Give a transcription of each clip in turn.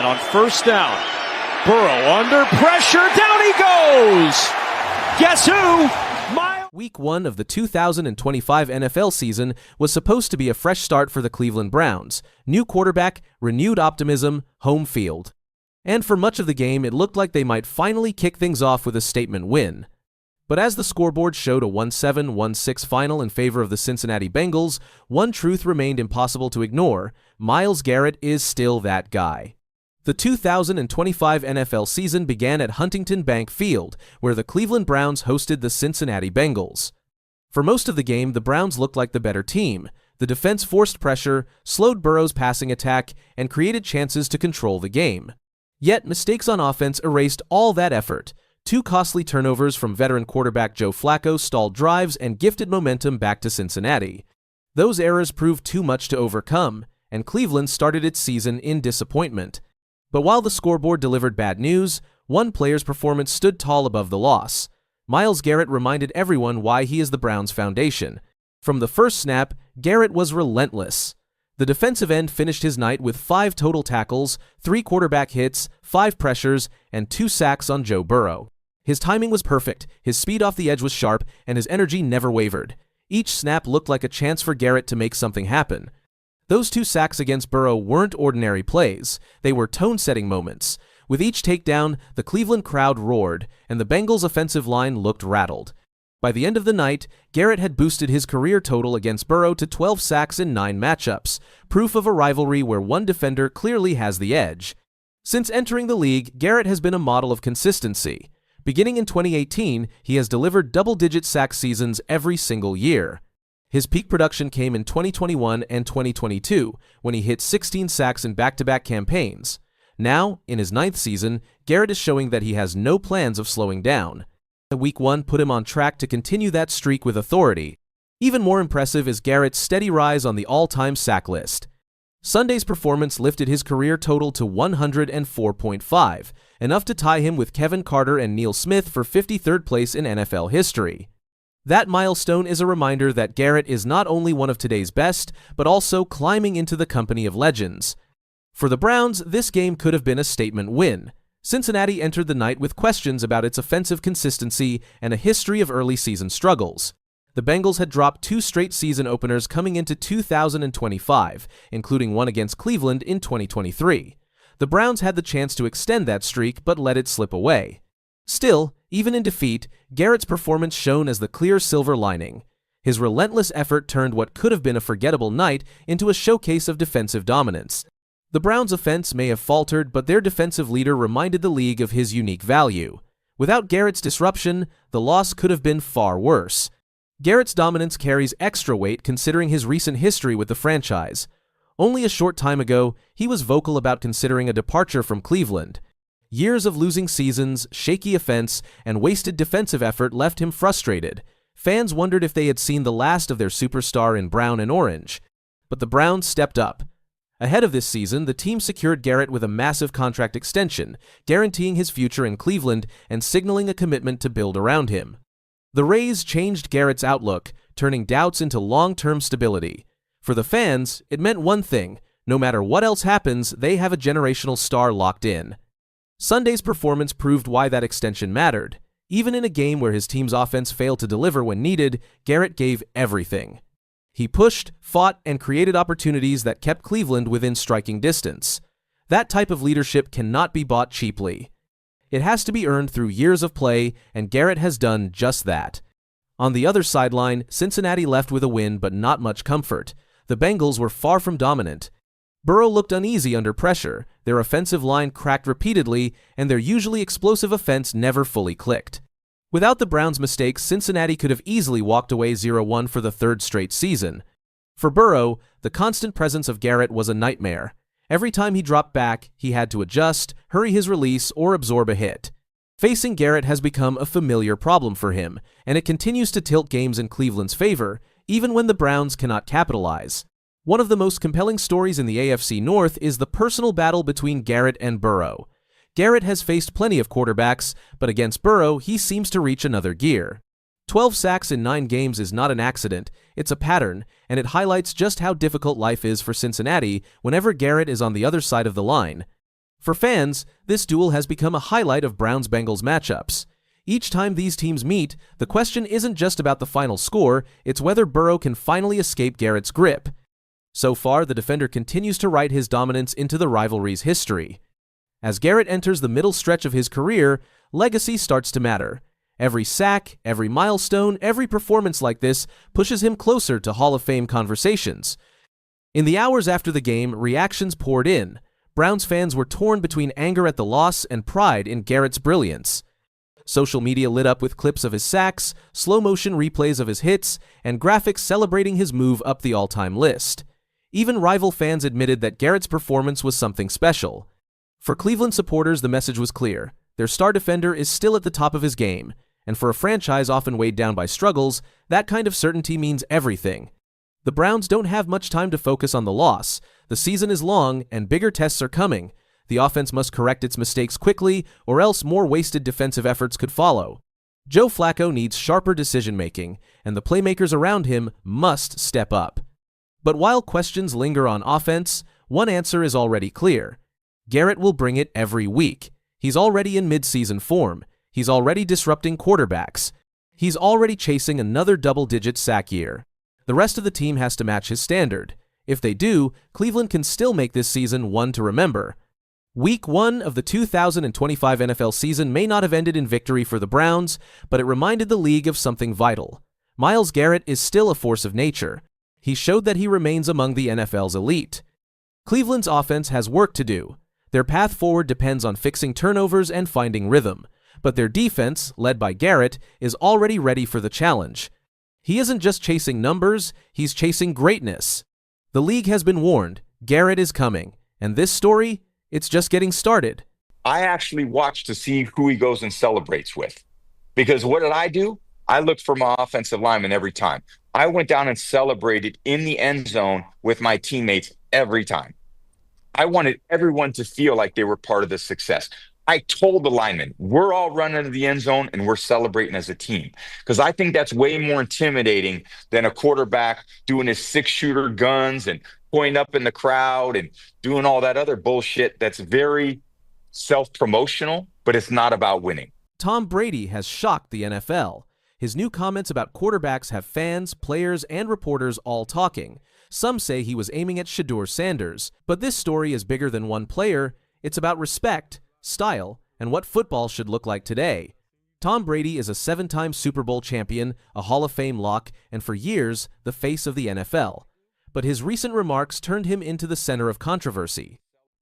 And on first down, Burrow under pressure, down he goes! Guess who? Week 1 of the 2025 NFL season was supposed to be a fresh start for the Cleveland Browns. New quarterback, renewed optimism, home field. And for much of the game, it looked like they might finally kick things off with a statement win. But as the scoreboard showed a 17-16 final in favor of the Cincinnati Bengals, one truth remained impossible to ignore: Myles Garrett is still that guy. The 2025 NFL season began at Huntington Bank Field, where the Cleveland Browns hosted the Cincinnati Bengals. For most of the game, the Browns looked like the better team. The defense forced pressure, slowed Burrow's passing attack, and created chances to control the game. Yet, mistakes on offense erased all that effort. 2 costly turnovers from veteran quarterback Joe Flacco stalled drives and gifted momentum back to Cincinnati. Those errors proved too much to overcome, and Cleveland started its season in disappointment. But while the scoreboard delivered bad news, one player's performance stood tall above the loss. Myles Garrett reminded everyone why he is the Browns' foundation. From the first snap, Garrett was relentless. The defensive end finished his night with 5 total tackles, 3 quarterback hits, 5 pressures, and 2 sacks on Joe Burrow. His timing was perfect, his speed off the edge was sharp, and his energy never wavered. Each snap looked like a chance for Garrett to make something happen. Those 2 sacks against Burrow weren't ordinary plays, they were tone-setting moments. With each takedown, the Cleveland crowd roared, and the Bengals' offensive line looked rattled. By the end of the night, Garrett had boosted his career total against Burrow to 12 sacks in 9 matchups, proof of a rivalry where one defender clearly has the edge. Since entering the league, Garrett has been a model of consistency. Beginning in 2018, he has delivered double-digit sack seasons every single year. His peak production came in 2021 and 2022, when he hit 16 sacks in back-to-back campaigns. Now, in his 9th season, Garrett is showing that he has no plans of slowing down. Week 1 put him on track to continue that streak with authority. Even more impressive is Garrett's steady rise on the all-time sack list. Sunday's performance lifted his career total to 104.5, enough to tie him with Kevin Carter and Neil Smith for 53rd place in NFL history. That milestone is a reminder that Garrett is not only one of today's best, but also climbing into the company of legends. For the Browns, this game could have been a statement win. Cincinnati entered the night with questions about its offensive consistency and a history of early season struggles. The Bengals had dropped 2 straight season openers coming into 2025, including one against Cleveland in 2023. The Browns had the chance to extend that streak but let it slip away. Still, even in defeat, Garrett's performance shone as the clear silver lining. His relentless effort turned what could have been a forgettable night into a showcase of defensive dominance. The Browns' offense may have faltered, but their defensive leader reminded the league of his unique value. Without Garrett's disruption, the loss could have been far worse. Garrett's dominance carries extra weight considering his recent history with the franchise. Only a short time ago, he was vocal about considering a departure from Cleveland. Years of losing seasons, shaky offense, and wasted defensive effort left him frustrated. Fans wondered if they had seen the last of their superstar in brown and orange. But the Browns stepped up. Ahead of this season, the team secured Garrett with a massive contract extension, guaranteeing his future in Cleveland and signaling a commitment to build around him. The Rays changed Garrett's outlook, turning doubts into long-term stability. For the fans, it meant one thing: no matter what else happens, they have a generational star locked in. Sunday's performance proved why that extension mattered. Even in a game where his team's offense failed to deliver when needed, Garrett gave everything. He pushed, fought, and created opportunities that kept Cleveland within striking distance. That type of leadership cannot be bought cheaply. It has to be earned through years of play, and Garrett has done just that. On the other sideline, Cincinnati left with a win but not much comfort. The Bengals were far from dominant. Burrow looked uneasy under pressure, their offensive line cracked repeatedly, and their usually explosive offense never fully clicked. Without the Browns' mistakes, Cincinnati could have easily walked away 0-1 for the 3rd straight season. For Burrow, the constant presence of Garrett was a nightmare. Every time he dropped back, he had to adjust, hurry his release, or absorb a hit. Facing Garrett has become a familiar problem for him, and it continues to tilt games in Cleveland's favor, even when the Browns cannot capitalize. One of the most compelling stories in the AFC North is the personal battle between Garrett and Burrow. Garrett has faced plenty of quarterbacks, but against Burrow, he seems to reach another gear. 12 sacks in 9 games is not an accident, it's a pattern, and it highlights just how difficult life is for Cincinnati whenever Garrett is on the other side of the line. For fans, this duel has become a highlight of Browns-Bengals matchups. Each time these teams meet, the question isn't just about the final score, it's whether Burrow can finally escape Garrett's grip. So far, the defender continues to write his dominance into the rivalry's history. As Garrett enters the middle stretch of his career, legacy starts to matter. Every sack, every milestone, every performance like this pushes him closer to Hall of Fame conversations. In the hours after the game, reactions poured in. Browns fans were torn between anger at the loss and pride in Garrett's brilliance. Social media lit up with clips of his sacks, slow-motion replays of his hits, and graphics celebrating his move up the all-time list. Even rival fans admitted that Garrett's performance was something special. For Cleveland supporters, the message was clear. Their star defender is still at the top of his game, and for a franchise often weighed down by struggles, that kind of certainty means everything. The Browns don't have much time to focus on the loss. The season is long, and bigger tests are coming. The offense must correct its mistakes quickly, or else more wasted defensive efforts could follow. Joe Flacco needs sharper decision-making, and the playmakers around him must step up. But while questions linger on offense, one answer is already clear. Garrett will bring it every week. He's already in mid-season form. He's already disrupting quarterbacks. He's already chasing another double-digit sack year. The rest of the team has to match his standard. If they do, Cleveland can still make this season one to remember. Week 1 of the 2025 NFL season may not have ended in victory for the Browns, but it reminded the league of something vital. Myles Garrett is still a force of nature. He showed that he remains among the NFL's elite. Cleveland's offense has work to do. Their path forward depends on fixing turnovers and finding rhythm, but their defense, led by Garrett, is already ready for the challenge. He isn't just chasing numbers, he's chasing greatness. The league has been warned, Garrett is coming, and this story, it's just getting started. I actually watch to see who he goes and celebrates with. Because what did I do? I looked for my offensive lineman every time. I went down and celebrated in the end zone with my teammates every time. I wanted everyone to feel like they were part of the success. I told the linemen, we're all running to the end zone and we're celebrating as a team. Because I think that's way more intimidating than a quarterback doing his six-shooter guns and pointing up in the crowd and doing all that other bullshit that's very self-promotional, but it's not about winning. Tom Brady has shocked the NFL. His new comments about quarterbacks have fans, players, and reporters all talking. Some say he was aiming at Shedeur Sanders, but this story is bigger than one player. It's about respect, style, and what football should look like today. Tom Brady is a 7-time Super Bowl champion, a Hall of Fame lock, and for years, the face of the NFL. But his recent remarks turned him into the center of controversy.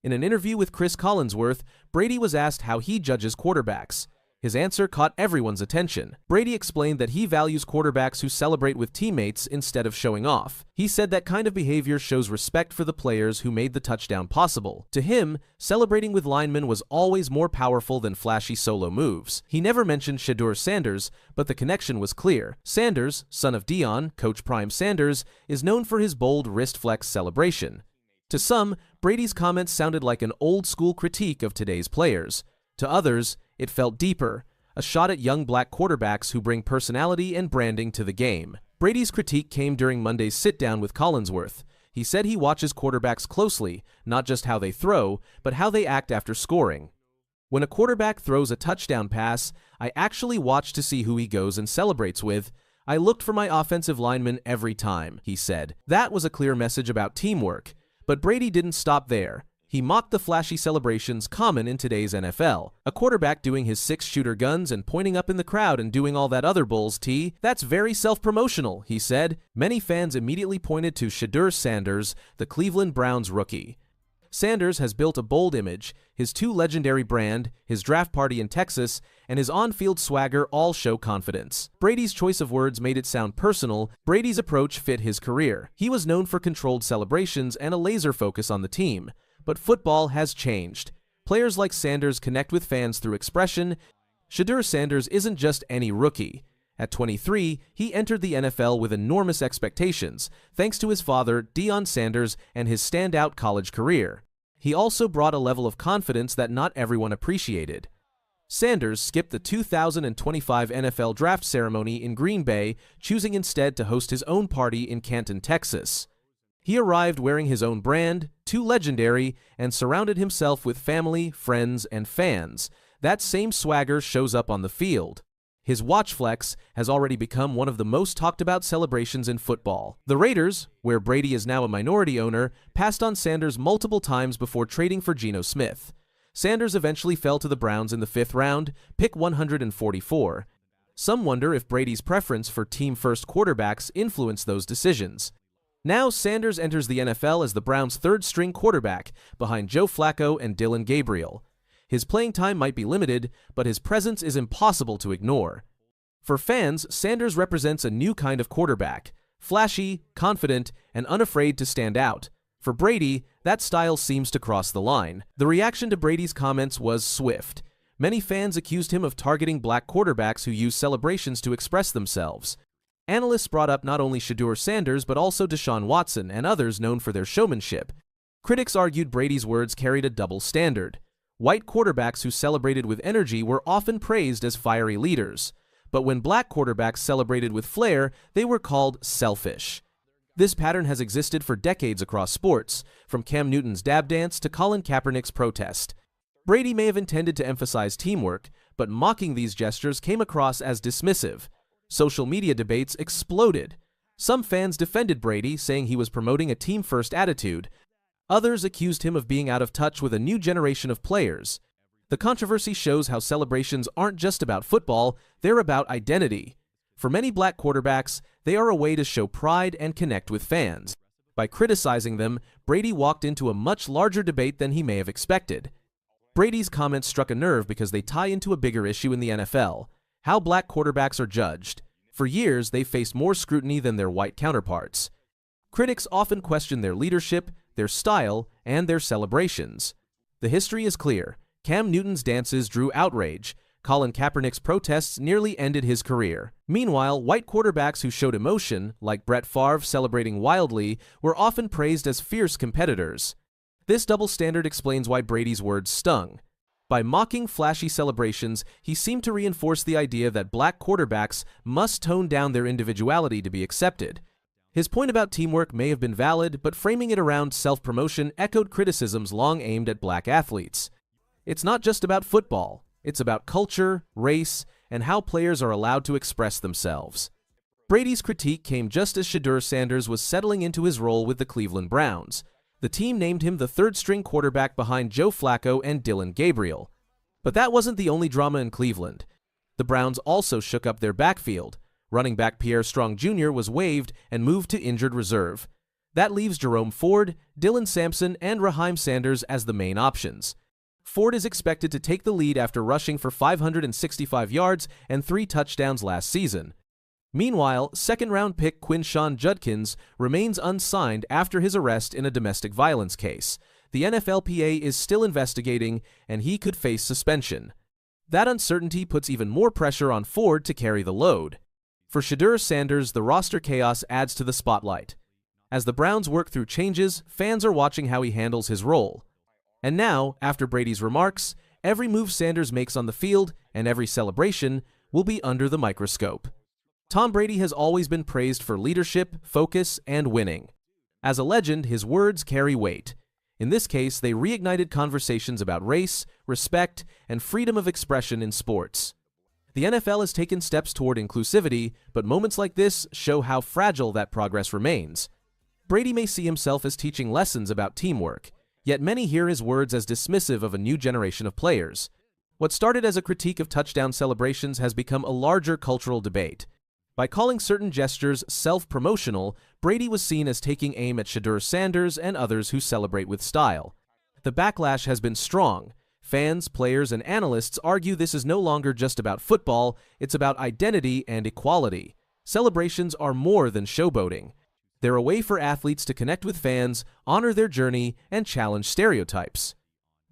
In an interview with Chris Collinsworth, Brady was asked how he judges quarterbacks. His answer caught everyone's attention. Brady explained that he values quarterbacks who celebrate with teammates instead of showing off. He said that kind of behavior shows respect for the players who made the touchdown possible. To him, celebrating with linemen was always more powerful than flashy solo moves. He never mentioned Shedeur Sanders, but the connection was clear. Sanders, son of Dion, Coach Prime Sanders, is known for his bold wrist flex celebration. To some, Brady's comments sounded like an old-school critique of today's players. To others, it felt deeper, a shot at young black quarterbacks who bring personality and branding to the game. Brady's critique came during Monday's sit-down with Collinsworth. He said he watches quarterbacks closely, not just how they throw, but how they act after scoring. When a quarterback throws a touchdown pass, I actually watch to see who he goes and celebrates with. I looked for my offensive lineman every time, he said. That was a clear message about teamwork. But Brady didn't stop there. He mocked the flashy celebrations common in today's NFL. A quarterback doing his six-shooter guns and pointing up in the crowd and doing all that other bull's tea, that's very self-promotional, he said. Many fans immediately pointed to Shedeur Sanders, the Cleveland Browns rookie. Sanders has built a bold image. His two legendary brand, his draft party in Texas, and his on-field swagger all show confidence. Brady's choice of words made it sound personal. Brady's approach fit his career. He was known for controlled celebrations and a laser focus on the team. But football has changed. Players like Sanders connect with fans through expression. Shedeur Sanders isn't just any rookie. At 23, he entered the NFL with enormous expectations, thanks to his father, Deion Sanders, and his standout college career. He also brought a level of confidence that not everyone appreciated. Sanders skipped the 2025 NFL draft ceremony in Green Bay, choosing instead to host his own party in Canton, Texas. He arrived wearing his own brand, too legendary, and surrounded himself with family, friends, and fans. That same swagger shows up on the field. His watch flex has already become one of the most talked about celebrations in football. The Raiders, where Brady is now a minority owner, passed on Sanders multiple times before trading for Geno Smith. Sanders eventually fell to the Browns in the 5th round, pick 144. Some wonder if Brady's preference for team-first quarterbacks influenced those decisions. Now Sanders enters the NFL as the Browns' third-string quarterback, behind Joe Flacco and Dillon Gabriel. His playing time might be limited, but his presence is impossible to ignore. For fans, Sanders represents a new kind of quarterback, flashy, confident, and unafraid to stand out. For Brady, that style seems to cross the line. The reaction to Brady's comments was swift. Many fans accused him of targeting black quarterbacks who use celebrations to express themselves. Analysts brought up not only Shedeur Sanders but also Deshaun Watson and others known for their showmanship. Critics argued Brady's words carried a double standard. White quarterbacks who celebrated with energy were often praised as fiery leaders, but when black quarterbacks celebrated with flair, they were called selfish. This pattern has existed for decades across sports, from Cam Newton's dab dance to Colin Kaepernick's protest. Brady may have intended to emphasize teamwork, but mocking these gestures came across as dismissive. Social media debates exploded. Some fans defended Brady, saying he was promoting a team-first attitude. Others accused him of being out of touch with a new generation of players. The controversy shows how celebrations aren't just about football, they're about identity. For many black quarterbacks, they are a way to show pride and connect with fans. By criticizing them, Brady walked into a much larger debate than he may have expected. Brady's comments struck a nerve because they tie into a bigger issue in the NFL: how black quarterbacks are judged. For years, they faced more scrutiny than their white counterparts. Critics often question their leadership, their style, and their celebrations. The history is clear. Cam Newton's dances drew outrage. Colin Kaepernick's protests nearly ended his career. Meanwhile, white quarterbacks who showed emotion, like Brett Favre celebrating wildly, were often praised as fierce competitors. This double standard explains why Brady's words stung. By mocking flashy celebrations, he seemed to reinforce the idea that black quarterbacks must tone down their individuality to be accepted. His point about teamwork may have been valid, but framing it around self-promotion echoed criticisms long aimed at black athletes. It's not just about football. It's about culture, race, and how players are allowed to express themselves. Brady's critique came just as Shedeur Sanders was settling into his role with the Cleveland Browns. The team named him the third-string quarterback behind Joe Flacco and Dillon Gabriel. But that wasn't the only drama in Cleveland. The Browns also shook up their backfield. Running back Pierre Strong Jr. was waived and moved to injured reserve. That leaves Jerome Ford, Dylan Sampson, and Raheem Sanders as the main options. Ford is expected to take the lead after rushing for 565 yards and 3 touchdowns last season. Meanwhile, second-round pick Quinshon Judkins remains unsigned after his arrest in a domestic violence case. The NFLPA is still investigating, and he could face suspension. That uncertainty puts even more pressure on Ford to carry the load. For Shedeur Sanders, the roster chaos adds to the spotlight. As the Browns work through changes, fans are watching how he handles his role. And now, after Brady's remarks, every move Sanders makes on the field and every celebration will be under the microscope. Tom Brady has always been praised for leadership, focus, and winning. As a legend, his words carry weight. In this case, they reignited conversations about race, respect, and freedom of expression in sports. The NFL has taken steps toward inclusivity, but moments like this show how fragile that progress remains. Brady may see himself as teaching lessons about teamwork, yet many hear his words as dismissive of a new generation of players. What started as a critique of touchdown celebrations has become a larger cultural debate. By calling certain gestures self-promotional, Brady was seen as taking aim at Shedeur Sanders and others who celebrate with style. The backlash has been strong. Fans, players, and analysts argue this is no longer just about football, it's about identity and equality. Celebrations are more than showboating. They're a way for athletes to connect with fans, honor their journey, and challenge stereotypes.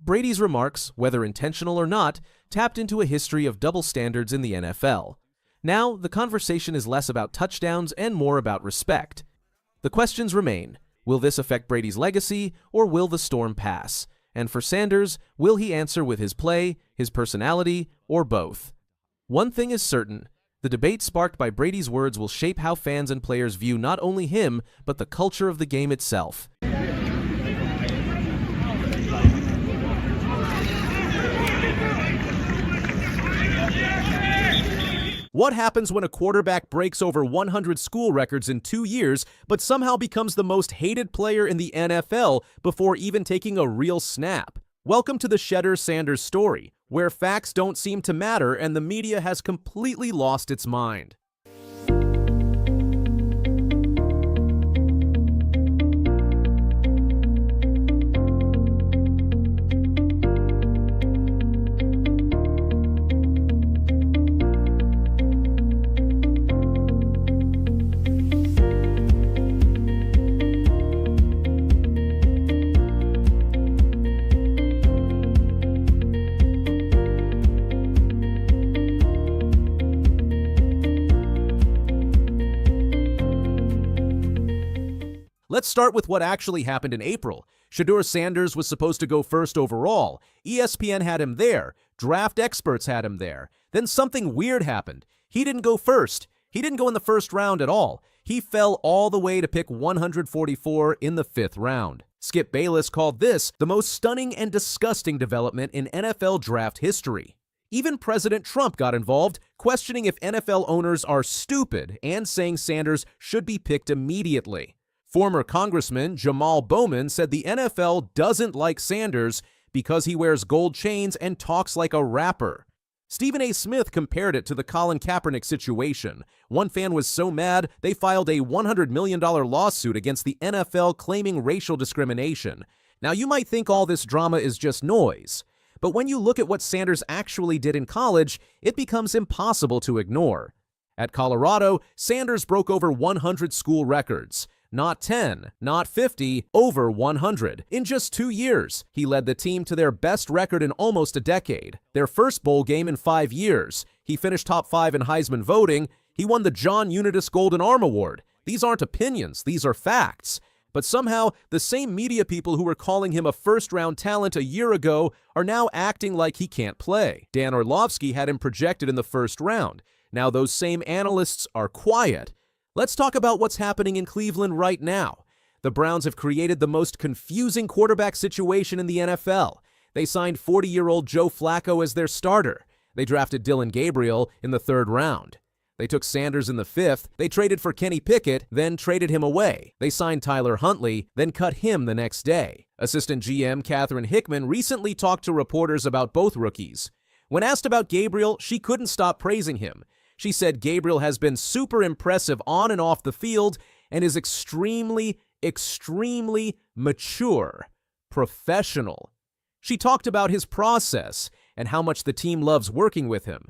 Brady's remarks, whether intentional or not, tapped into a history of double standards in the NFL. Now, the conversation is less about touchdowns and more about respect. The questions remain: will this affect Brady's legacy, or will the storm pass? And for Sanders, will he answer with his play, his personality, or both? One thing is certain: The debate sparked by Brady's words will shape how fans and players view not only him, but the culture of the game itself. What happens when a quarterback breaks over 100 school records in 2 years, but somehow becomes the most hated player in the NFL before even taking a real snap? Welcome to the Shedeur Sanders story, where facts don't seem to matter and the media has completely lost its mind. Let's start with what actually happened in April. Shedeur Sanders was supposed to go first overall. ESPN had him there. Draft experts had him there. Then something weird happened. He didn't go first. He didn't go in the first round at all. He fell all the way to pick 144 in the 5th round. Skip Bayless called this the most stunning and disgusting development in NFL draft history. Even President Trump got involved, questioning if NFL owners are stupid and saying Sanders should be picked immediately. Former Congressman Jamal Bowman said the NFL doesn't like Sanders because he wears gold chains and talks like a rapper. Stephen A. Smith compared it to the Colin Kaepernick situation. One fan was so mad they filed a $100 million lawsuit against the NFL claiming racial discrimination. Now you might think all this drama is just noise, but when you look at what Sanders actually did in college, it becomes impossible to ignore. At Colorado, Sanders broke over 100 school records. Not 10, not 50, over 100. In just 2 years, he led the team to their best record in almost a decade, their first bowl game in 5 years. He finished top 5 in Heisman voting. He won the John Unitas Golden Arm Award. These aren't opinions, these are facts. But somehow, the same media people who were calling him a first-round talent a year ago are now acting like he can't play. Dan Orlovsky had him projected in the first round. Now those same analysts are quiet. Let's talk about what's happening in Cleveland right now. The Browns have created the most confusing quarterback situation in the NFL. They signed 40-year-old Joe Flacco as their starter. They drafted Dylan Gabriel in the 3rd round. They took Sanders in the 5th. They traded for Kenny Pickett, then traded him away. They signed Tyler Huntley, then cut him the next day. Assistant GM Catherine Hickman recently talked to reporters about both rookies. When asked about Gabriel, she couldn't stop praising him. She said Gabriel has been super impressive on and off the field and is extremely mature, professional. She talked about his process and how much the team loves working with him.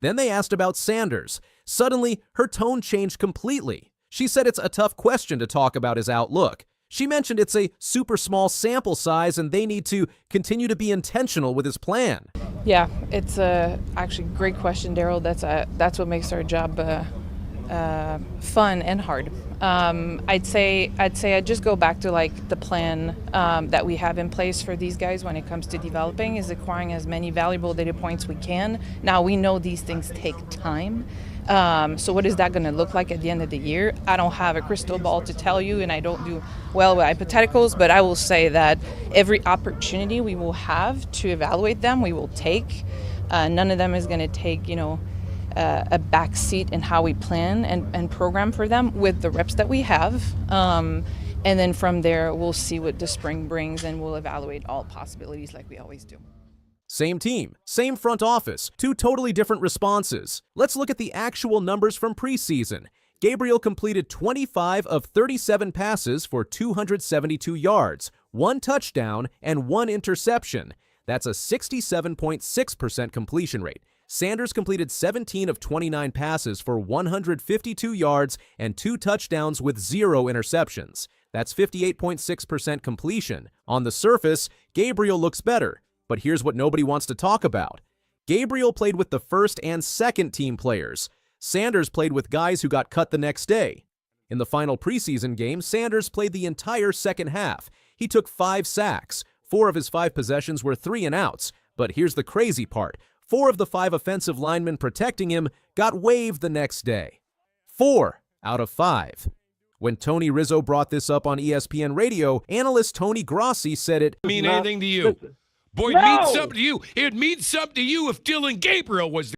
Then they asked about Sanders. Suddenly, her tone changed completely. She said it's a tough question to talk about his outlook. She mentioned it's a super small sample size and they need to continue to be intentional with his plan. Yeah, it's actually a great question, Daryl. That's what makes our job fun and hard. I'd say I'd just go back to like the plan that we have in place for these guys when it comes to developing is acquiring as many valuable data points we can. Now we know these things take time. So what is that going to look like at the end of the year? I don't have a crystal ball to tell you, and I don't do well with hypotheticals, but I will say that every opportunity we will have to evaluate them, we will take. None of them is going to take, a back seat in how we plan and program for them with the reps that we have. And then from there, we'll see what the spring brings, and we'll evaluate all possibilities like we always do. Same team, same front office, 2 totally different responses. Let's look at the actual numbers from preseason. Gabriel completed 25 of 37 passes for 272 yards, 1 touchdown, and 1 interception. That's a 67.6% completion rate. Sanders completed 17 of 29 passes for 152 yards and 2 touchdowns with 0 interceptions. That's 58.6% completion. On the surface, Gabriel looks better. But here's what nobody wants to talk about. Gabriel played with the first and second team players. Sanders played with guys who got cut the next day. In the final preseason game, Sanders played the entire second half. He took 5 sacks. 4 of his 5 possessions were 3 and outs. But here's the crazy part. 4 of the 5 offensive linemen protecting him got waived the next day. 4 out of 5. When Tony Rizzo brought this up on ESPN Radio, analyst Tony Grossi said it mean anything to you. Boy, it No. means something to you. It means something to you if Dylan Gabriel was